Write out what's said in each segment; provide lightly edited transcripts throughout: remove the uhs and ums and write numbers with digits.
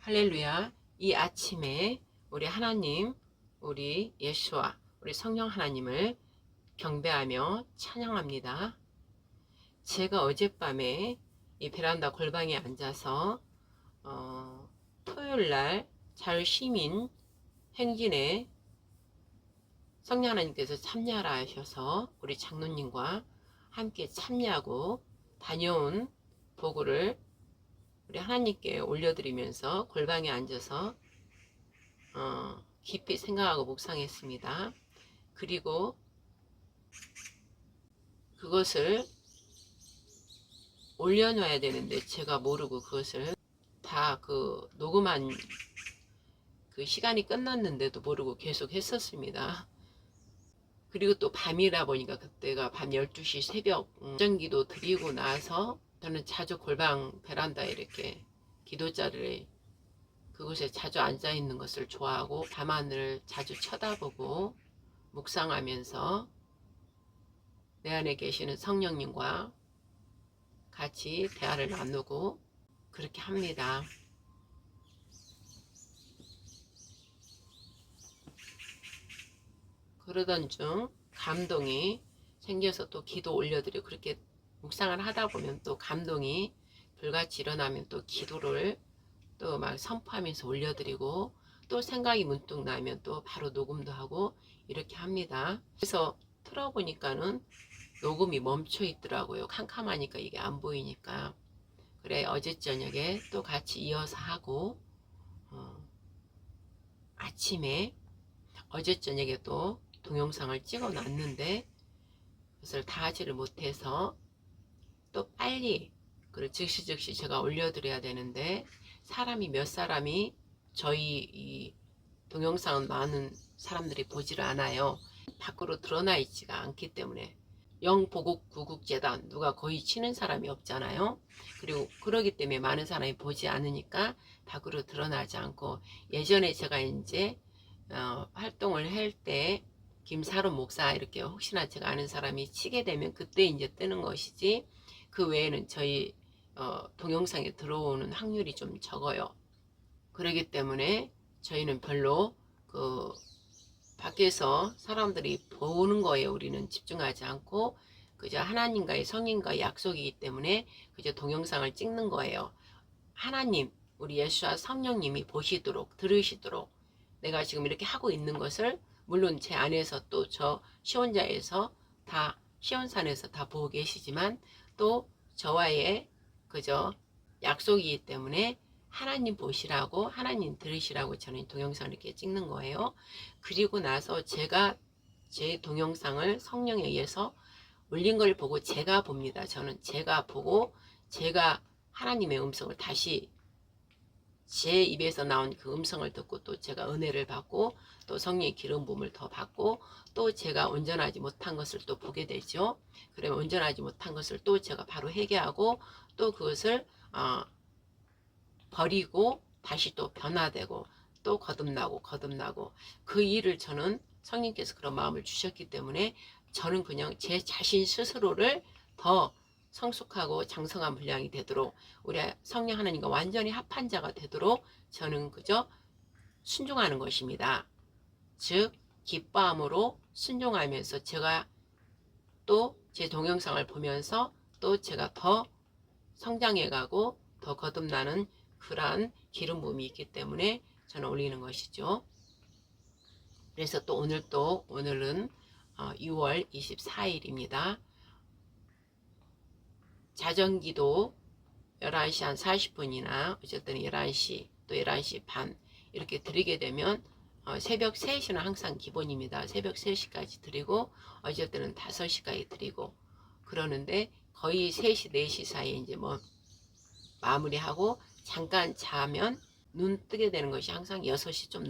할렐루야. 이 아침에 우리 하나님, 우리 예수와 우리 성령 하나님을 경배하며 찬양합니다. 제가 어젯밤에 이 베란다 골방에 앉아서 토요일날 자유시민 행진에 성령 하나님께서 참여하라 하셔서 우리 장로님과 함께 참여하고 다녀온 보고를 우리 하나님께 올려드리면서 골방에 앉아서 깊이 생각하고 묵상했습니다. 그리고 그것을 올려놔야 되는데 제가 모르고 그것을 다 녹음한 그 시간이 끝났는데도 모르고 계속 했었습니다. 그리고 또 밤이라 보니까 그때가 밤 12시 새벽 전기도 드리고 나서 저는 자주 골방 베란다에 이렇게 기도자를 그곳에 자주 앉아 있는 것을 좋아하고 밤하늘을 자주 쳐다보고 묵상하면서 내 안에 계시는 성령님과 같이 대화를 나누고 그렇게 합니다. 그러던 중 감동이 생겨서 또 기도 올려드리고 그렇게 묵상을 하다 보면 또 감동이 불같이 일어나면 또 기도를 또 막 선포하면서 올려드리고 또 생각이 문득 나면 또 바로 녹음도 하고 이렇게 합니다. 그래서 틀어보니까는 녹음이 멈춰 있더라고요. 캄캄하니까 이게 안 보이니까. 그래 어제 저녁에 또 같이 이어서 하고 아침에 어제 저녁에 또 동영상을 찍어 놨는데 그것을 다 하지를 못해서 또 빨리 그걸 즉시 제가 올려드려야 되는데 사람이 몇 사람이 저희 이 동영상은 많은 사람들이 보지를 않아요. 밖으로 드러나 있지가 않기 때문에 영보국구국재단 누가 거의 치는 사람이 없잖아요. 그리고 그러기 때문에 많은 사람이 보지 않으니까 밖으로 드러나지 않고 예전에 제가 이제 활동을 할 때 김사론 목사 이렇게 혹시나 제가 아는 사람이 치게 되면 그때 이제 뜨는 것이지 그 외에는 저희 동영상에 들어오는 확률이 좀 적어요. 그렇기 때문에 저희는 별로 밖에서 사람들이 보는 거에 우리는 집중하지 않고 그저 하나님과의 성인과의 약속이기 때문에 그저 동영상을 찍는 거예요. 하나님, 우리 예수와 성령님이 보시도록 들으시도록 내가 지금 이렇게 하고 있는 것을 물론 제 안에서 또 저 시온자에서 다 시온산에서 다 보고 계시지만 또 저와의 그저 약속이기 때문에 하나님 보시라고 하나님 들으시라고 저는 동영상을 이렇게 찍는 거예요. 그리고 나서 제가 제 동영상을 성령에 의해서 올린 걸 보고 제가 봅니다. 저는 제가 보고 제가 하나님의 음성을 다시 제 입에서 나온 그 음성을 듣고 또 제가 은혜를 받고 또 성령의 기름 부음을 더 받고 또 제가 온전하지 못한 것을 또 보게 되죠. 그러면 온전하지 못한 것을 또 제가 바로 회개하고 또 그것을 버리고 다시 또 변화되고 또 거듭나고 그 일을 저는 성령께서 그런 마음을 주셨기 때문에 저는 그냥 제 자신 스스로를 더 성숙하고 장성한 분량이 되도록 우리 성령 하나님과 완전히 합한 자가 되도록 저는 그저 순종하는 것입니다. 즉 기뻐함으로 순종하면서 제가 또 제 동영상을 보면서 또 제가 더 성장해가고 더 거듭나는 그러한 기름 부음이 있기 때문에 저는 올리는 것이죠. 그래서 또 오늘은 6월 24일입니다. 자정기도 11시 한 40분이나 어쨌든 11시 또 11시 반 이렇게 드리게 되면 새벽 3시는 항상 기본입니다. 새벽 3시까지 드리고 어쨌든 5시까지 드리고 그러는데 거의 3시 4시 사이에 이제 뭐 마무리하고 잠깐 자면 눈 뜨게 되는 것이 항상 6시 좀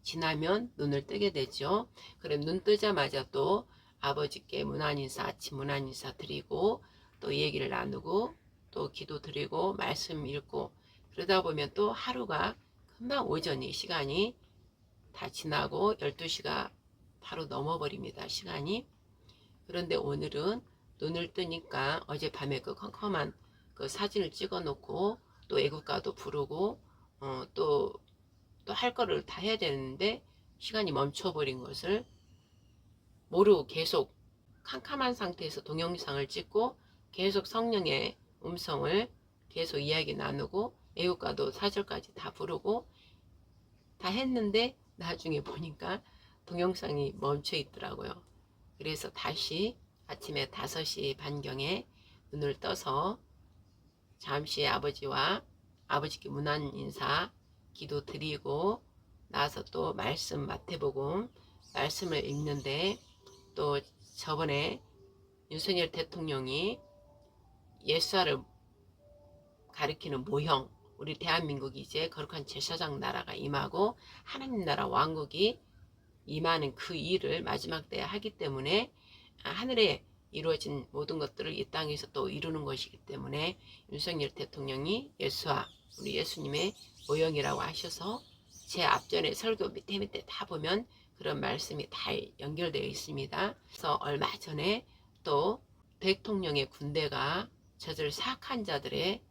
지나면 눈을 뜨게 되죠. 그럼 눈 뜨자마자 또 아버지께 문안인사 아침 문안인사 드리고 또 얘기를 나누고 또 기도 드리고 말씀 읽고 그러다 보면 또 하루가 금방 오전이 시간이 다 지나고 12시가 바로 넘어버립니다. 시간이. 그런데 오늘은 눈을 뜨니까 어젯밤에 그 컴컴한 그 사진을 찍어 놓고 또 애국가도 부르고 또 할 거를 다 해야 되는데 시간이 멈춰버린 것을 모르고 계속 캄캄한 상태에서 동영상을 찍고 계속 성령의 음성을 계속 이야기 나누고 애국가도 4절까지 다 부르고 다 했는데 나중에 보니까 동영상이 멈춰 있더라고요. 그래서 다시 아침에 5시 반경에 눈을 떠서 잠시 아버지께 문안 인사 기도 드리고 나서 또 말씀 마태복음 말씀을 읽는데 또 저번에 윤석열 대통령이 예수화를 가리키는 모형, 우리 대한민국이 이제 거룩한 제사장 나라가 임하고 하나님 나라 왕국이 임하는 그 일을 마지막 때에 하기 때문에 하늘에 이루어진 모든 것들을 이 땅에서 또 이루는 것이기 때문에 윤석열 대통령이 예수와 우리 예수님의 모형이라고 하셔서 제 앞전에 설교 밑에 다 보면 그런 말씀이 다 연결되어 있습니다. 그래서 얼마 전에 또 대통령의 군대가 저들 사악한 자들의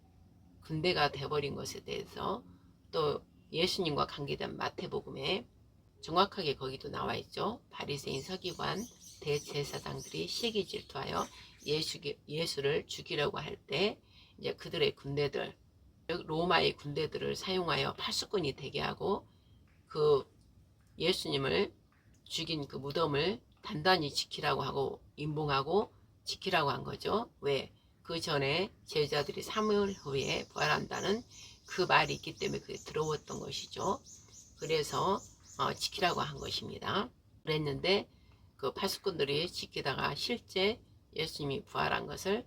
군대가 돼버린 것에 대해서 또 예수님과 관계된 마태복음에 정확하게 거기도 나와 있죠. 바리새인 서기관 대제사장들이 시기 질투하여 예수를 죽이려고 할 때 이제 그들의 군대들 로마의 군대들을 사용하여 파수꾼이 되게 하고 그 예수님을 죽인 그 무덤을 단단히 지키라고 하고 임봉하고 지키라고 한 거죠. 왜? 그 전에 제자들이 3일 후에 부활한다는 그 말이 있기 때문에 그게 들어왔던 것이죠. 그래서 지키라고 한 것입니다. 그랬는데 그 파수꾼들이 지키다가 실제 예수님이 부활한 것을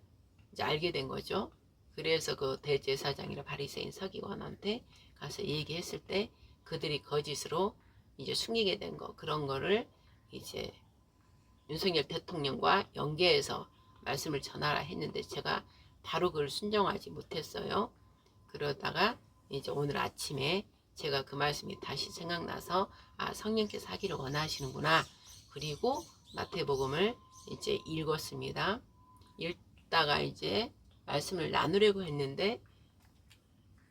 이제 알게 된 거죠. 그래서 그 대제사장이나 바리새인 서기관한테 가서 얘기했을 때 그들이 거짓으로 이제 숨기게 된 거, 그런 거를 이제 윤석열 대통령과 연계해서 말씀을 전하라 했는데 제가 바로 그걸 순종하지 못했어요. 그러다가 이제 오늘 아침에 제가 그 말씀이 다시 생각나서 성령께서 하기를 원하시는구나. 그리고 마태복음을 이제 읽었습니다. 읽다가 이제 말씀을 나누려고 했는데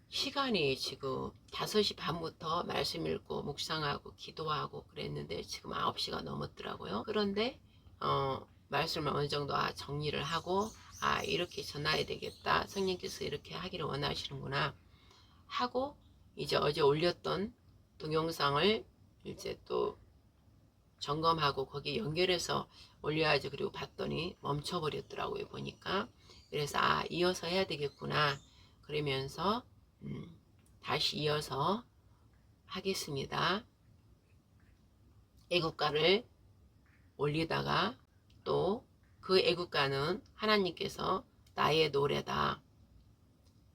시간이 지금 5시 반부터 말씀 읽고 묵상하고 기도하고 그랬는데 지금 9시가 넘었더라고요. 그런데 말씀을 어느 정도 정리를 하고 이렇게 전해야 되겠다. 성령께서 이렇게 하기를 원하시는구나 하고 이제 어제 올렸던 동영상을 이제 또 점검하고 거기 연결해서 올려야지. 그리고 봤더니 멈춰버렸더라고요. 보니까. 그래서 이어서 해야 되겠구나. 그러면서 다시 이어서 하겠습니다. 애국가를 올리다가 또 그 애국가는 하나님께서 나의 노래다.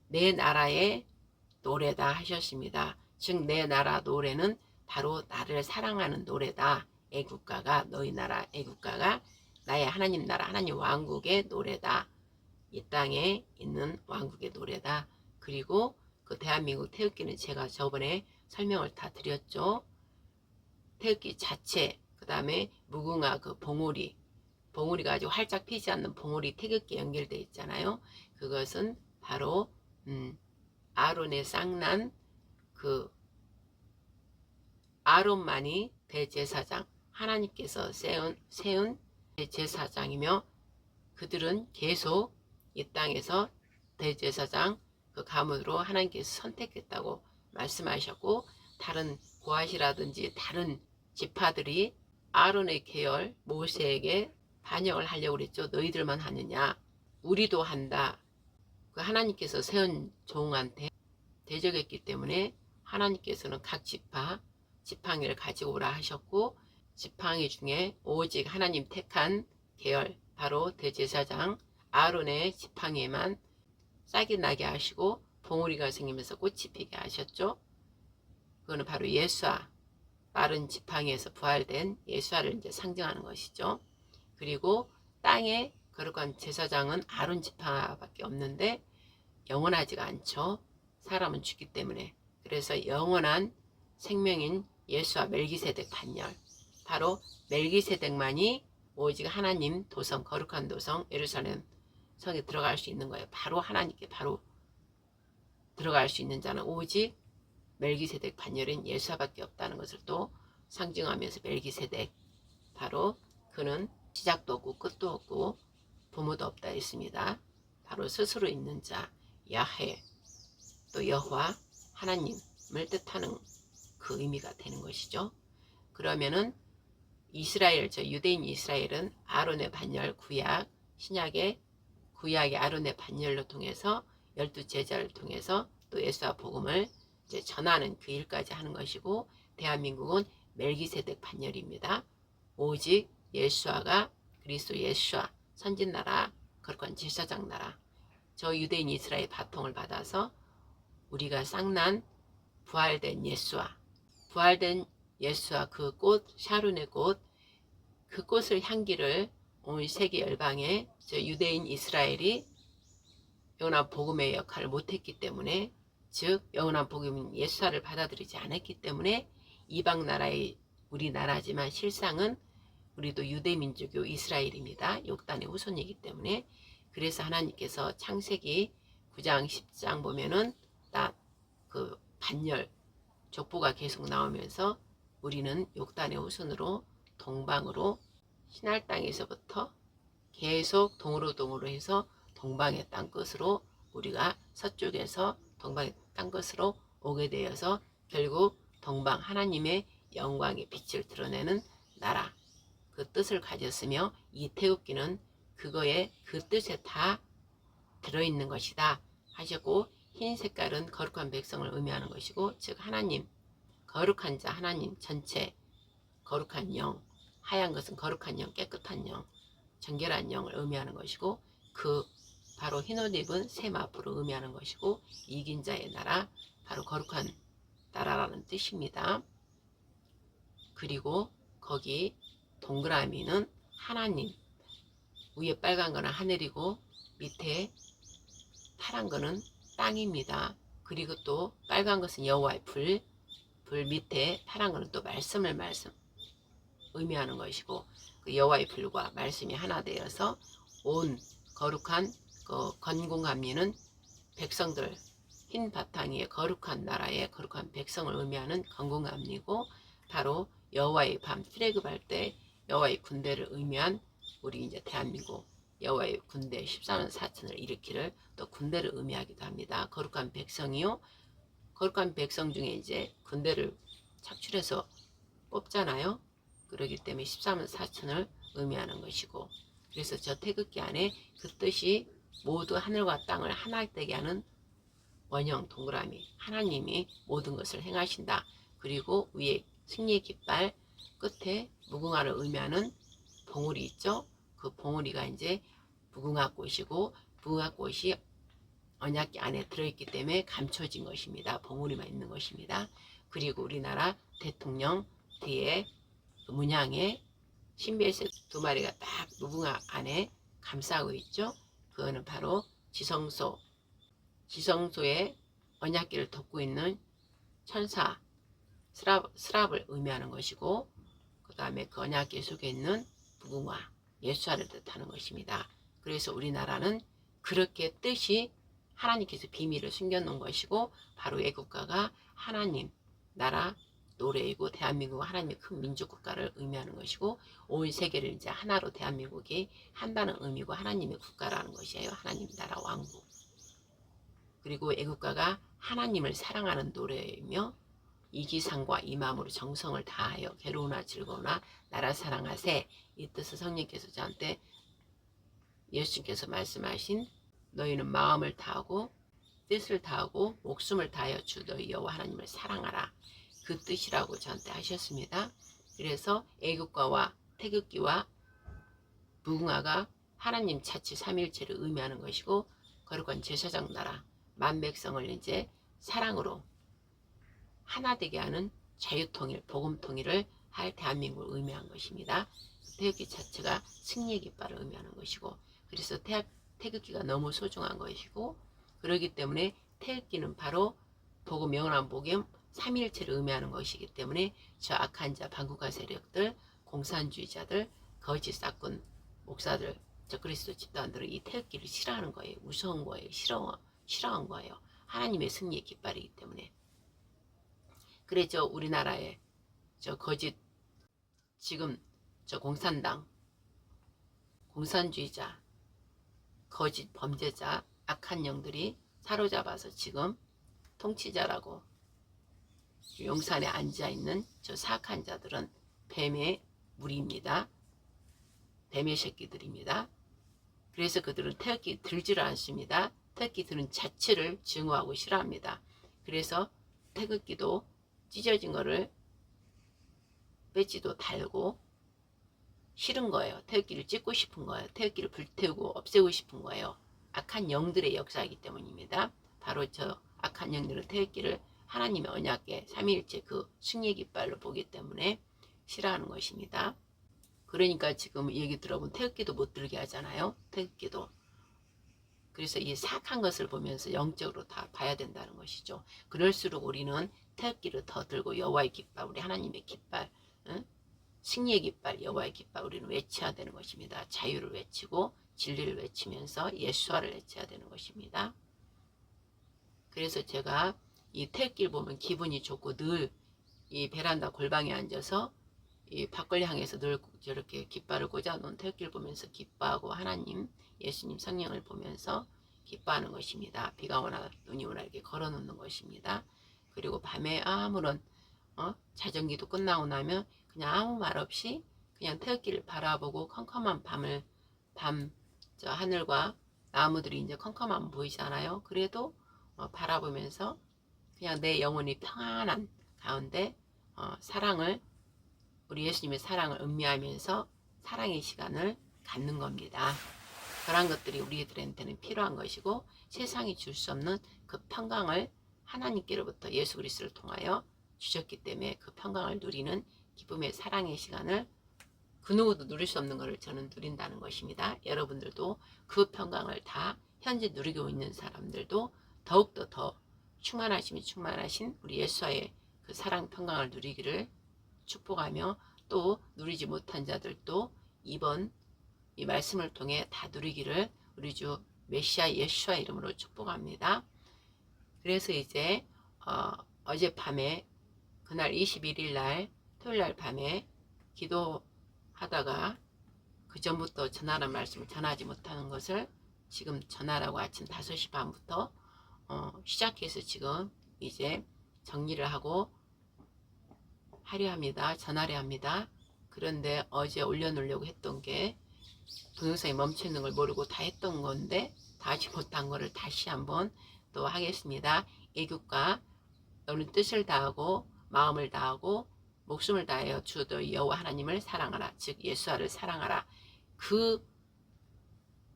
내 나라의 노래다 하셨습니다. 즉 내 나라 노래는 바로 나를 사랑하는 노래다. 애국가가 너희 나라 애국가가 나의 하나님 나라 하나님 왕국의 노래다. 이 땅에 있는 왕국의 노래다. 그리고 그 대한민국 태극기는 제가 저번에 설명을 다 드렸죠. 태극기 자체, 그 다음에 무궁화 그 봉우리가 아주 활짝 피지 않는 봉우리 태극기 연결되어 있잖아요. 그것은 바로 아론의 쌍난 그 아론만이 대제사장, 하나님께서 세운 대제사장이며 그들은 계속 이 땅에서 대제사장 그 가문으로 하나님께서 선택했다고 말씀하셨고 다른 고핫이라든지 다른 지파들이 아론의 계열 모세에게 반역을 하려고 그랬죠. 너희들만 하느냐? 우리도 한다. 그 하나님께서 세운 종한테 대적했기 때문에 하나님께서는 각 지팡이를 가지고 오라 하셨고 지팡이 중에 오직 하나님 택한 계열 바로 대제사장 아론의 지팡이에만 싹이 나게 하시고 봉우리가 생기면서 꽃이 피게 하셨죠. 그거는 바로 예수와 마른 지팡이에서 부활된 예수와를 이제 상징하는 것이죠. 그리고 땅에 거룩한 제사장은 아론 지팡이밖에 없는데 영원하지가 않죠. 사람은 죽기 때문에. 그래서 영원한 생명인 예수와 멜기세덱 반열, 바로 멜기세덱만이 오직 하나님 도성 거룩한 도성 예루살렘 성에 들어갈 수 있는 거예요. 바로 하나님께 바로 들어갈 수 있는 자는 오직 멜기세덱 반열인 예수아밖에 없다는 것을 또 상징하면서 멜기세덱, 바로 그는 시작도 없고 끝도 없고 부모도 없다 했습니다. 바로 스스로 있는 자 야훼, 또 여호와 하나님을 뜻하는 그 의미가 되는 것이죠. 그러면은 이스라엘, 저 유대인 이스라엘은 아론의 반열, 구약, 신약의 구약의 아론의 반열로 통해서 12제자를 통해서 또 예수와 복음을 이제 전하는 그 일까지 하는 것이고, 대한민국은 멜기세덱 반열입니다. 오직 예수아가 그리스도 예수아 선진나라, 거룩한 제사장 나라, 저 유대인 이스라엘 바통을 받아서 우리가 쌍난 부활된 예수아, 부활된 예수와 그 꽃, 샤론의 꽃, 그 꽃을 향기를 온 세계 열방에 저 유대인 이스라엘이 영원한 복음의 역할을 못했기 때문에, 즉 영원한 복음인 예수를 받아들이지 않았기 때문에 이방 나라의 우리나라지만 실상은 우리도 유대민족요 이스라엘입니다. 욕단의 후손이기 때문에. 그래서 하나님께서 창세기 9장 10장 보면은 딱 그 반열 족보가 계속 나오면서 우리는 욕단의 후손으로 동방으로 신할 땅에서부터 계속 동으로 해서 동방의 땅 끝으로 우리가 서쪽에서 동방의 땅 끝으로 오게 되어서 결국 동방 하나님의 영광의 빛을 드러내는 나라, 그 뜻을 가졌으며 이 태극기는 그거에 그 뜻에 다 들어있는 것이다 하셨고, 흰 색깔은 거룩한 백성을 의미하는 것이고, 즉 하나님, 거룩한 자 하나님 전체, 거룩한 영, 하얀 것은 거룩한 영, 깨끗한 영, 정결한 영을 의미하는 것이고, 그 바로 흰옷 입은 셈 앞으로 의미하는 것이고, 이긴 자의 나라, 바로 거룩한 나라라는 뜻입니다. 그리고 거기 동그라미는 하나님, 위에 빨간 거는 하늘이고 밑에 파란 거는 땅입니다. 그리고 또 빨간 것은 여호와의 불 밑에 파란 거는 또 말씀을 의미하는 것이고, 그 여호와의 불과 말씀이 하나 되어서 온 거룩한 그 건공함리는 백성들, 흰 바탕 위에 거룩한 나라의 거룩한 백성을 의미하는 건공함리고, 바로 여호와의 밤 트레그할 때 여호와의 군대를 의미한 우리 이제 대한민국 여호와의 군대 14만 4천을 일으키를 또 군대를 의미하기도 합니다. 거룩한 백성이요, 거룩한 백성 중에 이제 군대를 착출해서 뽑잖아요. 그러기 때문에 14만 4천을 의미하는 것이고, 그래서 저 태극기 안에 그 뜻이 모두 하늘과 땅을 하나 되게 하는 원형 동그라미, 하나님이 모든 것을 행하신다. 그리고 위에 승리의 깃발 끝에 무궁화를 의미하는 봉우리 있죠. 그 봉우리가 이제 무궁화 꽃이고, 무궁화 꽃이 언약궤 안에 들어있기 때문에 감춰진 것입니다. 봉우리만 있는 것입니다. 그리고 우리나라 대통령 뒤에 그 문양에 신비의 두 마리가 딱 무궁화 안에 감싸고 있죠. 그거는 바로 지성소의 언약궤를 덮고 있는 천사 스랍을 의미하는 것이고, 그 다음에 그 언약궤 속에 있는 무궁화 예수아를 뜻하는 것입니다. 그래서 우리나라는 그렇게 뜻이 하나님께서 비밀을 숨겨놓은 것이고, 바로 애국가가 하나님 나라 노래이고, 대한민국은 하나님의 큰 민족국가를 의미하는 것이고, 온 세계를 이제 하나로 대한민국이 한다는 의미고 하나님의 국가라는 것이에요. 하나님 나라 왕국. 그리고 애국가가 하나님을 사랑하는 노래이며, 이기상과 이 마음으로 정성을 다하여 괴로우나 즐거우나 나라 사랑하세, 이 뜻을 성령께서 저한테 예수님께서 말씀하신 너희는 마음을 다하고 뜻을 다하고 목숨을 다하여 주 너희 여호와 하나님을 사랑하라, 그 뜻이라고 저한테 하셨습니다. 그래서 애국가와 태극기와 무궁화가 하나님 자치 삼일체를 의미하는 것이고, 거룩한 제사장 나라 만백성을 이제 사랑으로 하나 되게 하는 자유통일, 복음통일을 할 대한민국을 의미한 것입니다. 태극기 자체가 승리의 깃발을 의미하는 것이고, 그래서 태극기가 너무 소중한 것이고, 그렇기 때문에 태극기는 바로 복음, 영원한 복음, 삼위일체를 의미하는 것이기 때문에 저 악한 자, 반국가 세력들, 공산주의자들, 거짓 사건 목사들, 저 그리스도 집단들은 이 태극기를 싫어하는 거예요. 무서운 거예요. 싫어한 거예요. 하나님의 승리의 깃발이기 때문에. 그래서 우리나라에 저 거짓 지금 저 공산당 공산주의자 거짓 범죄자 악한 영들이 사로잡아서 지금 통치자라고 용산에 앉아있는 저 사악한 자들은 뱀의 무리입니다. 뱀의 새끼들입니다. 그래서 그들은 태극기 들지를 않습니다. 태극기들은 자체를 증오하고 싫어합니다. 그래서 태극기도 찢어진 거를 배지도 달고 싫은 거예요. 태극기를 찍고 싶은 거예요. 태극기를 불태우고 없애고 싶은 거예요. 악한 영들의 역사이기 때문입니다. 바로 저 악한 영들은 태극기를 하나님의 언약계 삼위일체 그 승리의 깃발로 보기 때문에 싫어하는 것입니다. 그러니까 지금 얘기 들어보면 태극기도 못 들게 하잖아요. 태극기도. 그래서 이 사악한 것을 보면서 영적으로 다 봐야 된다는 것이죠. 그럴수록 우리는 태극기를 더 들고 여호와의 깃발, 우리 하나님의 깃발, 응? 승리의 깃발, 여호와의 깃발 우리는 외쳐야 되는 것입니다. 자유를 외치고 진리를 외치면서 예수화를 외쳐야 되는 것입니다. 그래서 제가 이 태극기를 보면 기분이 좋고 늘 이 베란다 골방에 앉아서 이 밖을 향해서 늘 저렇게 깃발을 꽂아놓은 태극기를 보면서 기뻐하고 하나님, 예수님, 성령을 보면서 기뻐하는 것입니다. 비가 오나 눈이 오나 이렇게 걸어놓는 것입니다. 그리고 밤에 아무런 자전기도 끝나고 나면 그냥 아무 말 없이 그냥 태극기를 바라보고 컴컴한 저 하늘과 나무들이 이제 컴컴한 보이잖아요. 그래도 바라보면서 그냥 내 영혼이 평안한 가운데 사랑을 우리 예수님의 사랑을 음미하면서 사랑의 시간을 갖는 겁니다. 그런 것들이 우리들한테는 필요한 것이고 세상이 줄 수 없는 그 평강을 하나님께로부터 예수 그리스도를 통하여 주셨기 때문에 그 평강을 누리는 기쁨의 사랑의 시간을 그 누구도 누릴 수 없는 것을 저는 누린다는 것입니다. 여러분들도 그 평강을 다 현재 누리고 있는 사람들도 더욱더 더 충만하신 우리 예수와의 그 사랑 평강을 누리기를 축복하며 또 누리지 못한 자들도 이번 이 말씀을 통해 다 누리기를 우리 주 메시아 예수와 이름으로 축복합니다. 그래서 이제 어젯밤에 그날 21일 날 토요일날 밤에 기도하다가 그 전부터 전하라는 말씀을 전하지 못하는 것을 지금 전하라고 아침 5시 반부터 시작해서 지금 이제 정리를 하고 하려 합니다. 전하려 합니다. 그런데 어제 올려놓으려고 했던 게 동영상이 멈춰 있는 걸 모르고 다 했던 건데 다 하지 못한 거를 다시 한번 또 하겠습니다. 애국가 너는 뜻을 다하고 마음을 다하고 목숨을 다하여 주 너희 여호와 하나님을 사랑하라. 즉 예수와를 사랑하라. 그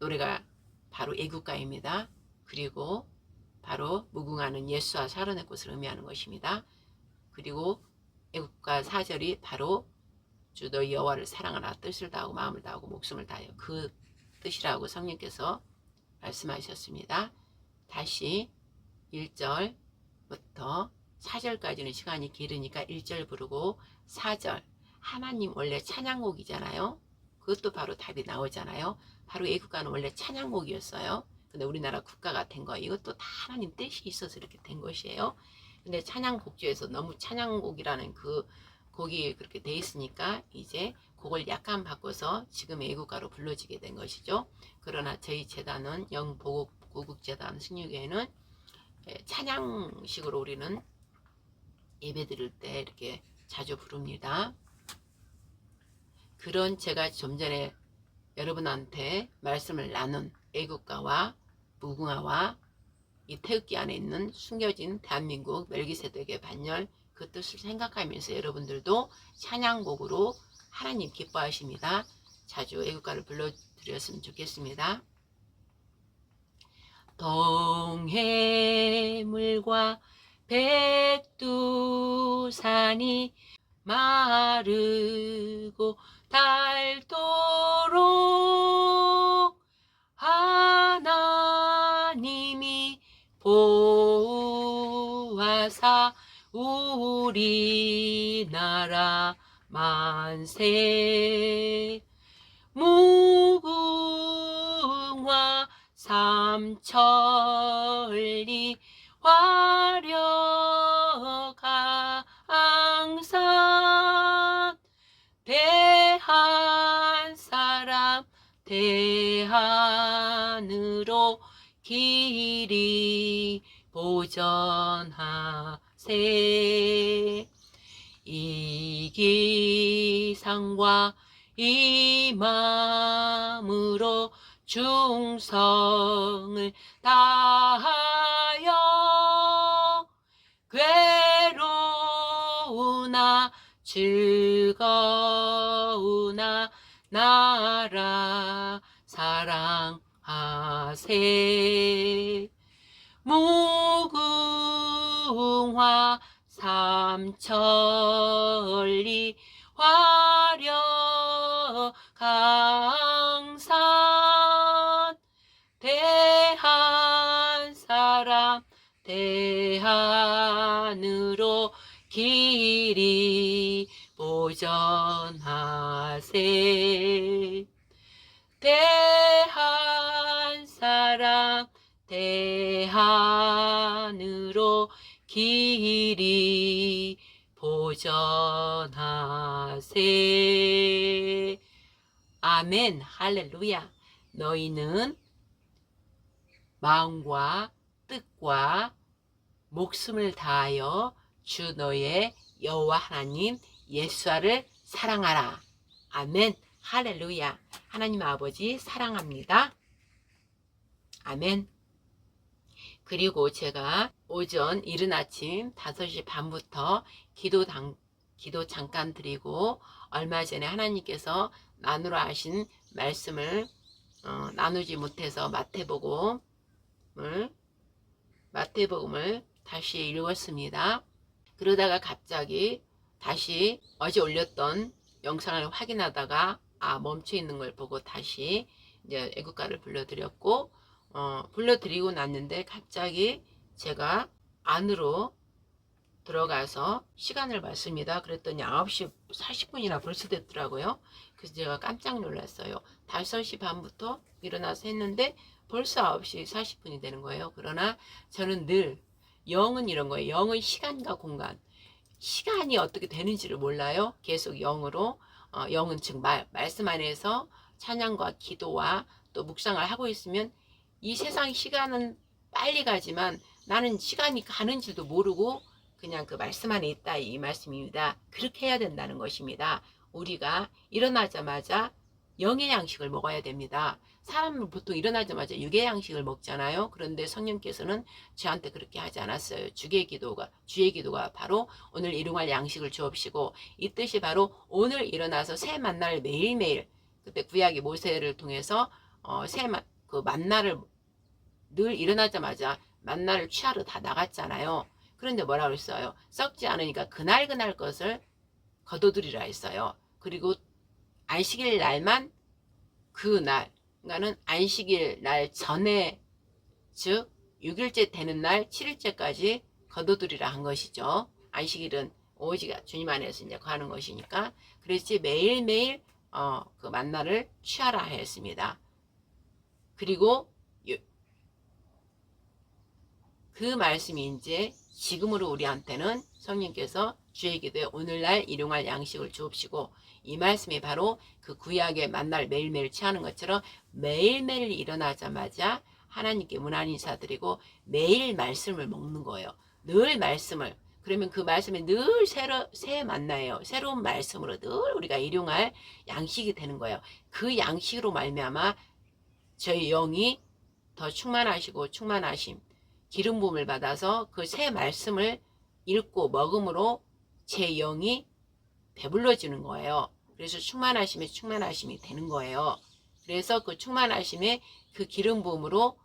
노래가 바로 애국가입니다. 그리고 바로 무궁화는 예수와 살아낸 것을 의미하는 것입니다. 그리고 애국가 4절이 바로 주 너희 여호와를 사랑하라. 뜻을 다하고 마음을 다하고 목숨을 다하여 그 뜻이라고 성령께서 말씀하셨습니다. 다시 1절부터 4절까지는 시간이 길으니까 1절 부르고 4절 하나님 원래 찬양곡이잖아요. 그것도 바로 답이 나오잖아요. 바로 애국가는 원래 찬양곡이었어요. 근데 우리나라 국가가 된 거 이것도 다 하나님 뜻이 있어서 이렇게 된 것이에요. 근데 찬양곡 중에서 너무 찬양곡이라는 그 곡이 그렇게 돼 있으니까 이제 곡을 약간 바꿔서 지금 애국가로 불러지게 된 것이죠. 그러나 저희 재단은 영보국재단 승유교회는 찬양식으로 우리는 예배 드릴 때 이렇게 자주 부릅니다. 그런 제가 좀 전에 여러분한테 말씀을 나눈 애국가와 무궁화와 이 태극기 안에 있는 숨겨진 대한민국 멜기세덱의 반열 그 뜻을 생각하면서 여러분들도 찬양곡으로 하나님 기뻐하십니다. 자주 애국가를 불러드렸으면 좋겠습니다. 동해물과 백두산이 마르고 닳도록 하나님이 보호하사 우리나라 만세 무궁화 삼천리 화려하게 대한으로 길이 보전하세. 이 기상과 이 마음으로 충성을 다하여 괴로우나 즐거우나 나라 사랑하세. 무궁화 삼천리 화려강산 대한 사람 대한으로 길이 보전하세. 대한 사람 대한으로 길이 보전하세. 아멘. 할렐루야. 너희는 마음과 뜻과 목숨을 다하여 주 너의 여호와 하나님 예수와를 사랑하라. 아멘. 할렐루야. 하나님 아버지 사랑합니다. 아멘. 그리고 제가 오전 이른 아침 5시 반부터 기도 잠깐 드리고 얼마 전에 하나님께서 나누라 하신 말씀을 나누지 못해서 마태복음을 다시 읽었습니다. 그러다가 갑자기 다시 어제 올렸던 영상을 확인하다가 멈춰 있는 걸 보고 다시 이제 애국가를 불러드렸고 불러드리고 났는데 갑자기 제가 안으로 들어가서 시간을 봤습니다. 그랬더니 9시 40분이나 벌써 됐더라고요. 그래서 제가 깜짝 놀랐어요. 5시 반부터 일어나서 했는데 벌써 9시 40분이 되는 거예요. 그러나 저는 늘 영은 이런 거예요. 영은 시간과 공간. 시간이 어떻게 되는지를 몰라요. 계속 영으로 영은 즉 말씀 안에서 찬양과 기도와 또 묵상을 하고 있으면 이 세상 시간은 빨리 가지만 나는 시간이 가는 줄도 모르고 그냥 그 말씀 안에 있다 이 말씀입니다. 그렇게 해야 된다는 것입니다. 우리가 일어나자마자 영의 양식을 먹어야 됩니다. 사람은 보통 일어나자마자 육의 양식을 먹잖아요. 그런데 성령께서는 저한테 그렇게 하지 않았어요. 주의 기도가 바로 오늘 일용할 양식을 주옵시고 이 뜻이 바로 오늘 일어나서 새 만나를 매일매일 그때 구약의 모세를 통해서 그 만나를 늘 일어나자마자 만나를 취하러 다 나갔잖아요. 그런데 뭐라고 했어요? 썩지 않으니까 그날 것을 거둬들이라 했어요. 그리고 안식일 날만 그날, 그러니까는 안식일 날 전에 즉 6일째 되는 날 7일째까지 거둬들이라 한 것이죠. 안식일은 오직 주님 안에서 이제 하는 것이니까 그래서 매일매일 그 만나를 취하라 했습니다. 그리고 그 말씀이 이제 지금으로 우리한테는 성령께서 주의 기도에 오늘날 일용할 양식을 주옵시고 이 말씀이 바로 그 구약의 만날 매일매일 취하는 것처럼 매일매일 일어나자마자 하나님께 문안 인사드리고 매일 말씀을 먹는 거예요. 늘 말씀을. 그러면 그 말씀이 늘 새 만나예요. 새로운 말씀으로 늘 우리가 일용할 양식이 되는 거예요. 그 양식으로 말미암아 저희 영이 더 충만하심 기름 부음을 받아서 그 새 말씀을 읽고 먹음으로 제 영이 배불러지는 거예요. 그래서 충만하심이 되는 거예요. 그래서 그 충만하심의 그 기름 부음으로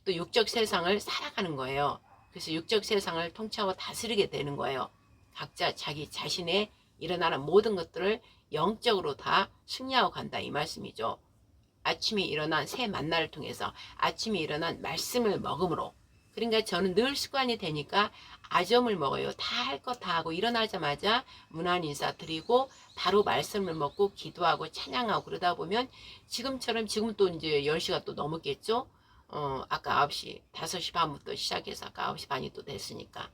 또 육적 세상을 살아가는 거예요. 그래서 육적 세상을 통치하고 다스리게 되는 거예요. 각자 자기 자신의 일어나는 모든 것들을 영적으로 다 승리하고 간다 이 말씀이죠. 아침에 일어난 새 만나를 통해서 아침에 일어난 말씀을 먹음으로 그러니까 저는 늘 습관이 되니까 아점을 먹어요. 다 할 거 다 하고 일어나자마자 문안 인사 드리고 바로 말씀을 먹고 기도하고 찬양하고 그러다 보면 지금 또 이제 10시가 또 넘었겠죠. 아까 5시 5시 반부터 시작해서 아까 9시 반이 또 됐으니까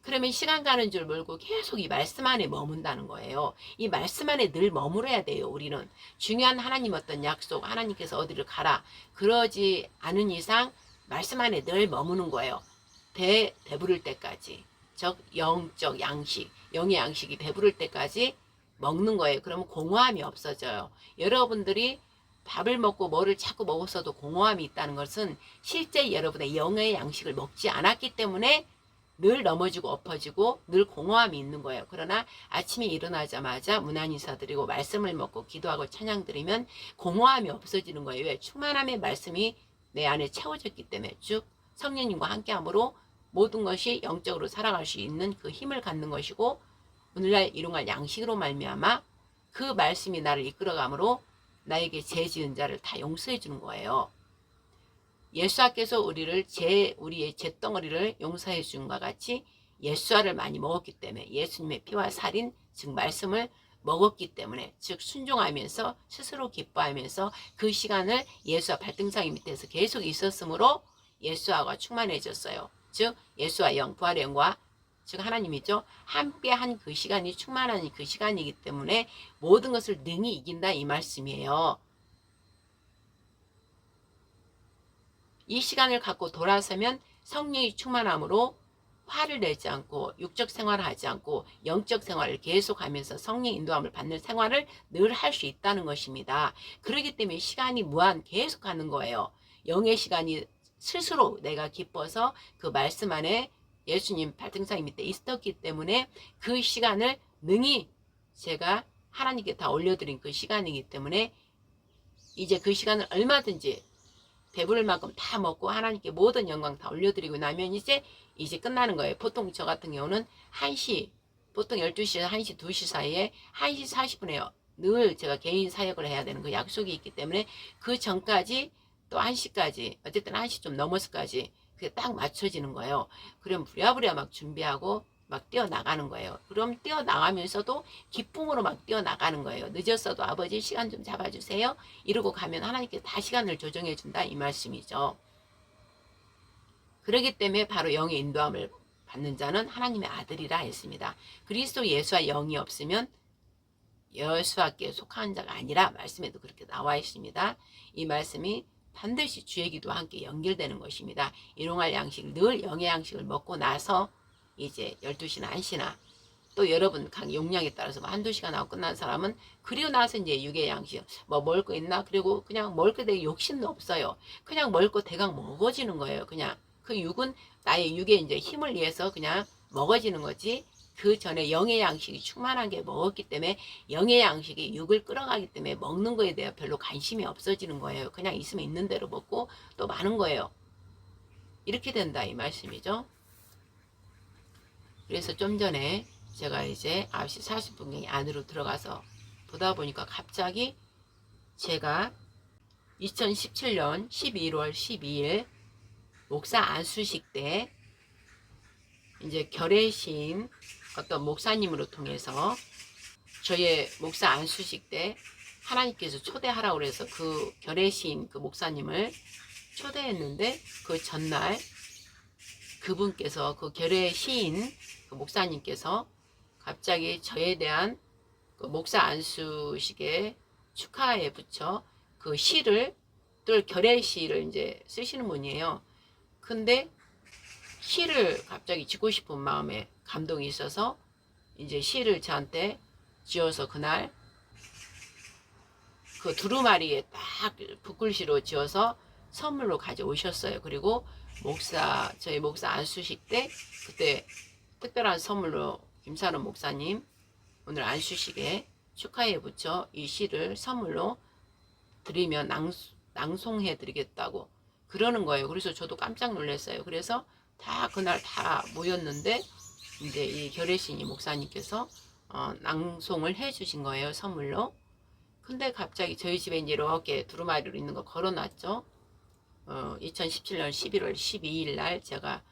그러면 시간 가는 줄 모르고 계속 이 말씀 안에 머문다는 거예요. 이 말씀 안에 늘 머물러야 돼요. 우리는 중요한 하나님 어떤 약속, 하나님께서 어디를 가라, 그러지 않은 이상 말씀 안에 늘 머무는 거예요. 배부를 때까지. 즉 영적 양식, 영의 양식이 배부를 때까지 먹는 거예요. 그러면 공허함이 없어져요. 여러분들이 밥을 먹고 뭐를 자꾸 먹었어도 공허함이 있다는 것은 실제 여러분의 영의 양식을 먹지 않았기 때문에 늘 넘어지고 엎어지고 늘 공허함이 있는 거예요. 그러나 아침에 일어나자마자 문안 인사드리고 말씀을 먹고 기도하고 찬양 드리면 공허함이 없어지는 거예요. 왜? 충만함의 말씀이 내 안에 채워졌기 때문에. 즉 성령님과 함께함으로 모든 것이 영적으로 살아갈 수 있는 그 힘을 갖는 것이고, 오늘날 일용할 양식으로 말미암아 그 말씀이 나를 이끌어가므로 나에게 죄 지은 자를 다 용서해 주는 거예요. 예수께서 우리의 죄덩어리를 용서해 준 것과 같이 예수와를 많이 먹었기 때문에, 예수님의 피와 살인 즉 말씀을 먹었기 때문에, 즉 순종하면서 스스로 기뻐하면서 그 시간을 예수와 발등상의 밑에서 계속 있었으므로 예수와가 충만해졌어요. 즉 예수와 영, 부활의 영과 즉 하나님이죠. 함께한 그 시간이 충만한 그 시간이기 때문에 모든 것을 능히 이긴다 이 말씀이에요. 이 시간을 갖고 돌아서면 성령이 충만함으로 화를 내지 않고 육적 생활을 하지 않고 영적 생활을 계속하면서 성령 인도함을 받는 생활을 늘 할 수 있다는 것입니다. 그렇기 때문에 시간이 무한 계속 가는 거예요. 영의 시간이 스스로 내가 기뻐서 그 말씀 안에 예수님 발등상 밑에 있었기 때문에 그 시간을 능히 제가 하나님께 다 올려드린 그 시간이기 때문에 이제 그 시간을 얼마든지 배부를 만큼 다 먹고 하나님께 모든 영광 다 올려드리고 나면 이제 끝나는 거예요. 보통 저 같은 경우는 1시, 보통 12시에서 1시, 2시 사이에 1시 40분에 늘 제가 개인 사역을 해야 되는 그 약속이 있기 때문에 그 전까지 또 1시까지, 어쨌든 1시 좀 넘어서까지 그게 딱 맞춰지는 거예요. 그럼 부랴부랴 막 준비하고 막 뛰어나가는 거예요. 그럼 뛰어나가면서도 기쁨으로 막 뛰어나가는 거예요. 늦었어도 아버지 시간 좀 잡아주세요. 이러고 가면 하나님께 다 시간을 조정해 준다 이 말씀이죠. 그렇기 때문에 바로 영의 인도함을 받는 자는 하나님의 아들이라 했습니다. 그리스도 예수와 영이 없으면 예수께 속한 자가 아니라 말씀에도 그렇게 나와 있습니다. 이 말씀이 반드시 주의 기도와 함께 연결되는 것입니다. 일용할 양식, 늘 영의 양식을 먹고 나서 이제 12시나 1시나 또 여러분 각 용량에 따라서 한두 시간 하고 끝난 사람은 그리고 나서 이제 육의 양식 뭐 먹을 거 있나, 그리고 그냥 먹을 거 되게 욕심도 없어요. 그냥 먹을 거 대강 먹어지는 거예요. 그냥 그 육은 나의 육의 이제 힘을 위해서 그냥 먹어지는 거지, 그 전에 영의 양식이 충만한 게 먹었기 때문에 영의 양식이 육을 끌어가기 때문에 먹는 거에 대해 별로 관심이 없어지는 거예요. 그냥 있으면 있는 대로 먹고 또 많은 거예요. 이렇게 된다 이 말씀이죠. 그래서 좀 전에 제가 이제 9시 40분경에 안으로 들어가서 보다 보니까 갑자기 제가 2017년 11월 12일 목사 안수식 때 이제 결례신 어떤 목사님으로 통해서 저의 목사 안수식 때 하나님께서 초대하라고 그래서 그 결례신 그 목사님을 초대했는데, 그 전날 그분께서 그 결례시인 그 목사님께서 갑자기 저에 대한 그 목사 안수식에 축하에 붙여 그 시를, 또 결례시를 이제 쓰시는 분이에요. 근데 시를 갑자기 짓고 싶은 마음에 감동이 있어서 이제 시를 저한테 지어서 그날 그 두루마리에 딱 붓글씨로 지어서 선물로 가져오셨어요. 그리고 저희 목사 안수식 때 그때 특별한 선물로 김사는 목사님 오늘 안수식에 축하에 붙여 이 시를 선물로 드리면 낭송해 드리겠다고 그러는 거예요. 그래서 저도 깜짝 놀랐어요. 그래서 다 그날 다 모였는데 이제 이 결례신이 목사님께서 낭송을 해 주신 거예요, 선물로. 근데 갑자기 저희 집에 이제 이렇게 두루마리로 있는 거 걸어놨죠. 2017년 11월 12일 날 제가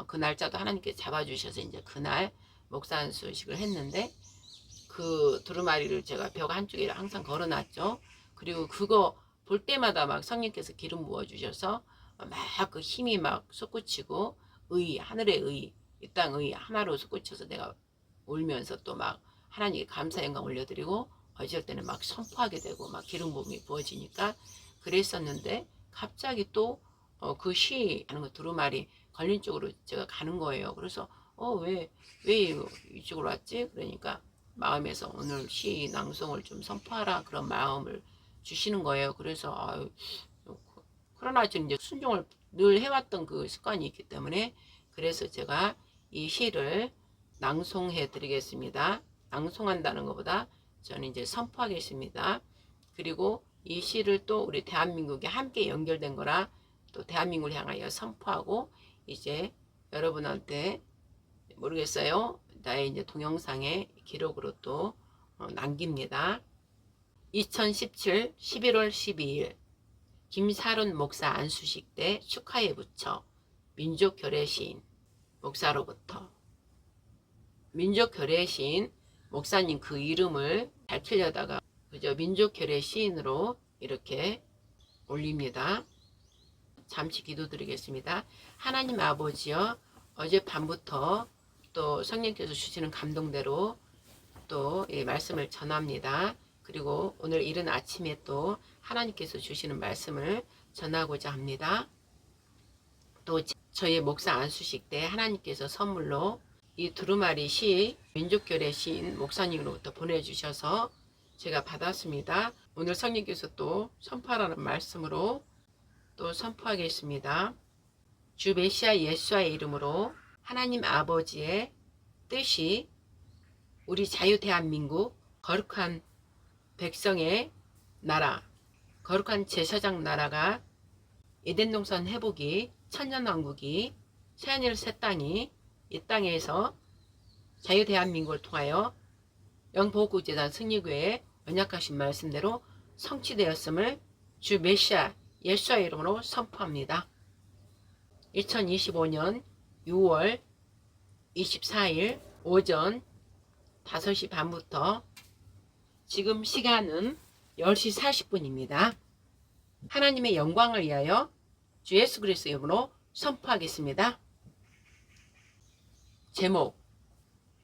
그 날짜도 하나님께 잡아주셔서 이제 그날 목사 안수식을 했는데, 그 두루마리를 제가 벽 한쪽에 항상 걸어놨죠. 그리고 그거 볼 때마다 막 성령께서 기름 부어주셔서 막 그 힘이 막 솟구치고 하늘의 의, 이 땅의 하나로 솟구쳐서 내가 울면서 또 막 하나님께 감사 영광 올려드리고 어쩔 때는 막 선포하게 되고 막 기름 부음이 부어지니까 그랬었는데 갑자기 또 그 시하는 거 두루마리 걸린 쪽으로 제가 가는 거예요. 그래서 왜 이쪽으로 왔지? 그러니까 마음에서 오늘 시 낭송을 좀 선포하라 그런 마음을 주시는 거예요. 그래서 그러나 저는 이제 순종을 늘 해왔던 그 습관이 있기 때문에 그래서 제가 이 시를 낭송해 드리겠습니다. 낭송한다는 것보다 저는 이제 선포하겠습니다. 그리고 이 시를 또 우리 대한민국에 함께 연결된 거라 또 대한민국을 향하여 선포하고 이제 여러분한테 모르겠어요. 나의 이제 동영상의 기록으로 또 남깁니다. 2017 11월 12일 김사론 목사 안수식 때 축하에 붙여 민족결의시인 목사로부터 민족결의시인 목사님 그 이름을 밝히려다가 그저 민족결의시인으로 이렇게 올립니다. 잠시 기도드리겠습니다. 하나님 아버지여 어젯밤부터 또 성령께서 주시는 감동대로 또 말씀을 전합니다. 그리고 오늘 이른 아침에 또 하나님께서 주시는 말씀을 전하고자 합니다. 또 저희 목사 안수식 때 하나님께서 선물로 이 두루마리 시 민족결의 시인 목사님으로부터 보내주셔서 제가 받았습니다. 오늘 성령께서 또 선포하라는 말씀으로 또 선포하겠습니다. 주 메시아 예수와의 이름으로 하나님 아버지의 뜻이 우리 자유 대한민국 거룩한 백성의 나라, 거룩한 제사장 나라가 에덴 동산 회복이 천년왕국이 새하늘 새 땅이 이 땅에서 자유 대한민국을 통하여 영보호국재단 승리교회의 언약하신 말씀대로 성취되었음을 주 메시아 예수의 이름으로 선포합니다. 2025년 6월 24일 오전 5시 반부터 지금 시간은 10시 40분입니다. 하나님의 영광을 위하여 주 예수 그리스도의 이름으로 선포하겠습니다. 제목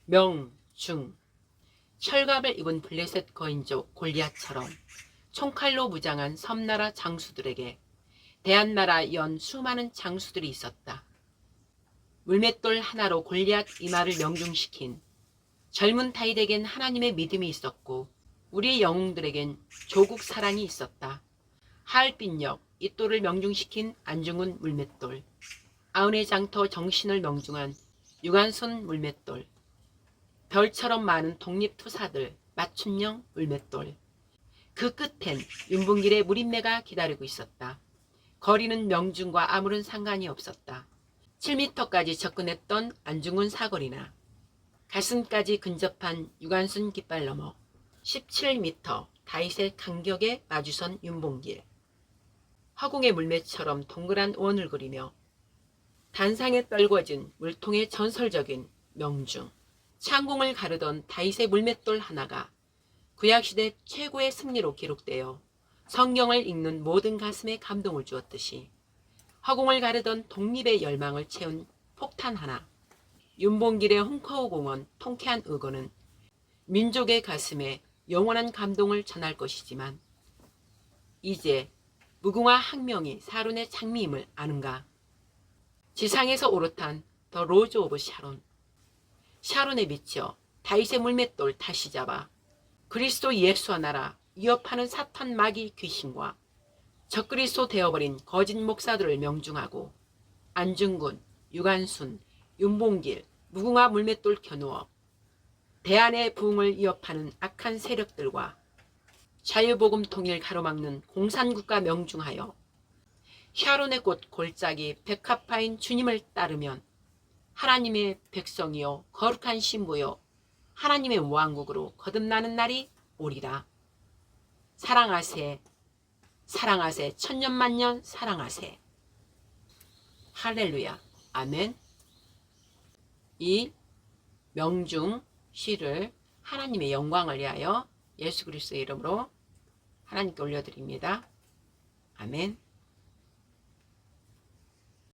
명중 철갑을 입은 블레셋 거인족 골리앗처럼 총칼로 무장한 섬나라 장수들에게 대한나라 연 수많은 장수들이 있었다. 물맷돌 하나로 골리앗 이마를 명중시킨 젊은 다윗에겐 하나님의 믿음이 있었고 우리의 영웅들에겐 조국 사랑이 있었다. 하얼빈역 이돌을 명중시킨 안중근 물맷돌, 아흔의 장터 정신을 명중한 유관순 물맷돌, 별처럼 많은 독립투사들 맞춤형 물맷돌. 그 끝엔 윤bun길의 무림매가 기다리고 있었다. 거리는 명중과 아무런 상관이 없었다. 7m까지 접근했던 안중근 사거리나 가슴까지 근접한 유관순 깃발 너머 17m 다윗의 간격에 마주선 윤봉길. 허공의 물매처럼 동그란 원을 그리며 단상에 떨궈진 물통의 전설적인 명중. 창공을 가르던 다윗의 물맷돌 하나가 구약시대 최고의 승리로 기록되어 성경을 읽는 모든 가슴에 감동을 주었듯이 허공을 가르던 독립의 열망을 채운 폭탄 하나. 윤봉길의 홍커우 공원 통쾌한 의거는 민족의 가슴에 영원한 감동을 전할 것이지만 이제 무궁화 학명이 사론의 장미임을 아는가? 지상에서 오롯한 더 로즈 오브 샤론. 샤론에 비쳐 다윗의 물맷돌 다시 잡아 그리스도 예수와 나라 위협하는 사탄 마귀 귀신과 적그리스도 되어버린 거짓 목사들을 명중하고 안중근, 유관순, 윤봉길, 무궁화 물맷돌 겨누어 대한의 부흥을 위협하는 악한 세력들과 자유복음 통일 가로막는 공산국가 명중하여 샤론의 꽃 골짜기 백합화인 주님을 따르면 하나님의 백성이요 거룩한 신부요 하나님의 왕국으로 거듭나는 날이 오리라. 사랑하세, 사랑하세, 천년만년 사랑하세. 할렐루야, 아멘. 이 명중 시를 하나님의 영광을 위하여 예수 그리스도의 이름으로 하나님께 올려드립니다. 아멘.